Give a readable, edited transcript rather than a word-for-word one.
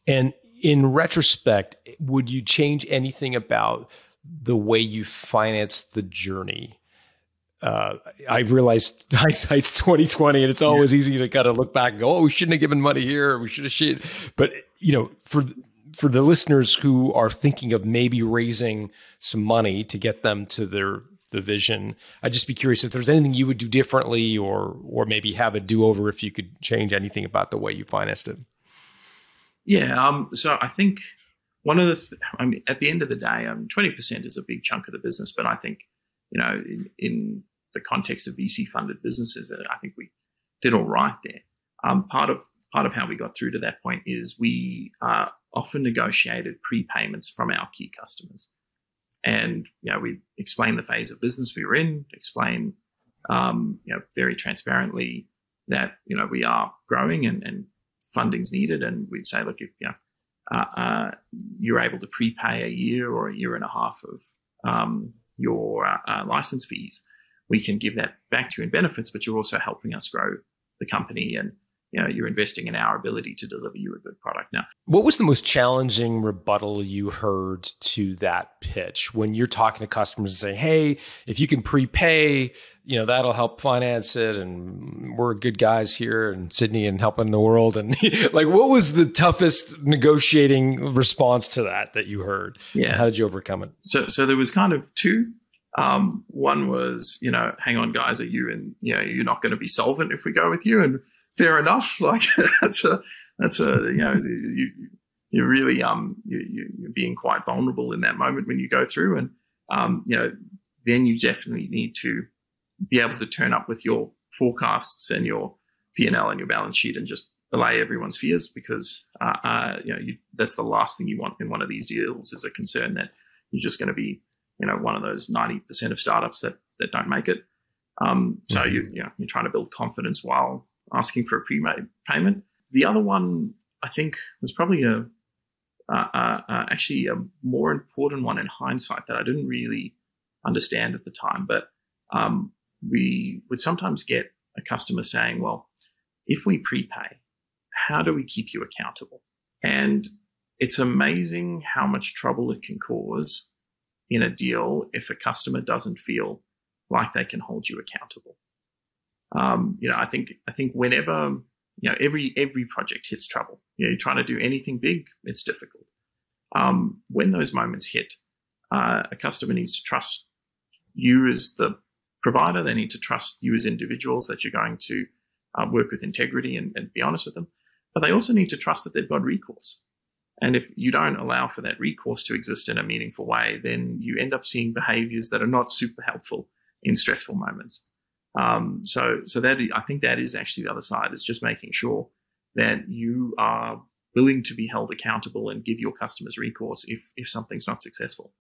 And in retrospect, would you change anything about the way you finance the journey? I realized hindsight's 2020, and it's always easy to kind of look back and go, "Oh, we shouldn't have given money here. Or we should have." But for the listeners who are thinking of maybe raising some money to get them to the vision, I'd just be curious if there's anything you would do differently, or maybe have a do-over if you could change anything about the way you financed it. Yeah. So I think one of at the end of the day, 20% is a big chunk of the business, but I think, in the context of VC funded businesses, I think we did all right there. Part of how we got through to that point is we often negotiated prepayments from our key customers. And, we explained the phase of business we were in, explain, very transparently that, we are growing and funding's needed. And we'd say, look, if, you're able to prepay a year or a year and a half of your license fees, we can give that back to you in benefits, but you're also helping us grow the company, and you're investing in our ability to deliver you a good product. Now, what was the most challenging rebuttal you heard to that pitch when you're talking to customers and saying, "Hey, if you can prepay, that'll help finance it, and we're good guys here in Sydney and helping the world"? And like, what was the toughest negotiating response to that you heard? Yeah, and how did you overcome it? So there was kind of two. One was, hang on, guys, are you and you're not going to be solvent if we go with you, and fair enough. Like you're really you're being quite vulnerable in that moment when you go through, and then you definitely need to be able to turn up with your forecasts and your P&L and your balance sheet and just allay everyone's fears, because that's the last thing you want in one of these deals, is a concern that you're just going to be one of those 90% of startups that don't make it. So you're trying to build confidence while asking for a prepayment. The other one, I think, was probably actually a more important one in hindsight that I didn't really understand at the time. But we would sometimes get a customer saying, "Well, if we prepay, how do we keep you accountable?" And it's amazing how much trouble it can cause in a deal if a customer doesn't feel like they can hold you accountable. I think whenever, every project hits trouble, you're trying to do anything big, it's difficult. When those moments hit, a customer needs to trust you as the provider. They need to trust you as individuals, that you're going to work with integrity and be honest with them. But they also need to trust that they've got recourse. And if you don't allow for that recourse to exist in a meaningful way, then you end up seeing behaviors that are not super helpful in stressful moments. So I think that is actually the other side, is just making sure that you are willing to be held accountable and give your customers recourse if something's not successful.